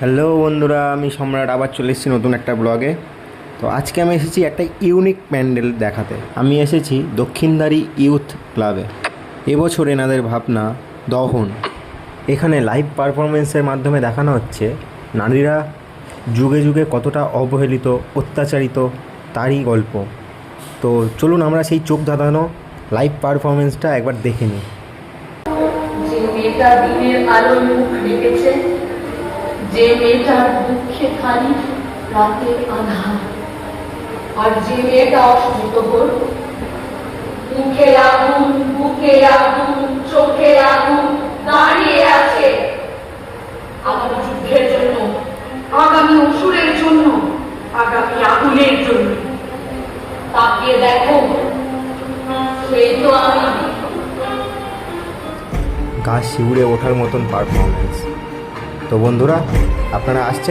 Hello বন্ধুরা, আমি সম্রাট আবার চলে এসেছি নতুন একটা ব্লগে। তো আজকে আমি এসেছি একটা ইউনিক প্যান্ডেল দেখাতে। আমি এসেছি দক্ষিণদারি ইউথ ক্লাবে। এবছর এনাদের ভাবনা দহন। এখানে লাইভ পারফরমেন্সের মাধ্যমে দেখানো হচ্ছে নারীরা যুগে যুগে কতটা অবহেলিত, অত্যাচারিত, তারই গল্প। তো চলুন আমরা সেই চোখ ধাঁধানো লাইভ পারফরমেন্সটা একবার দেখে নিই। যে মেয়েটা দিনের আলোয় মুখ রেখেছে, যে মেয়েটার দুঃখে খালি রাতের আধার, আর যে মেয়েটা অসুস্থ, মুখে আগুন, বুকে আগুন, চোখে আগুন, দাঁড়িয়ে আছে আগামী যুদ্ধের জন্য, আগামী অসুরের জন্য, আগামী আগুনের জন্য। তাকিয়ে দেখো, সেই তো আমি। গা শিউরে ওঠার মতন পারফরমেন্স। তো বন্ধুরা, আপনারা আসছেন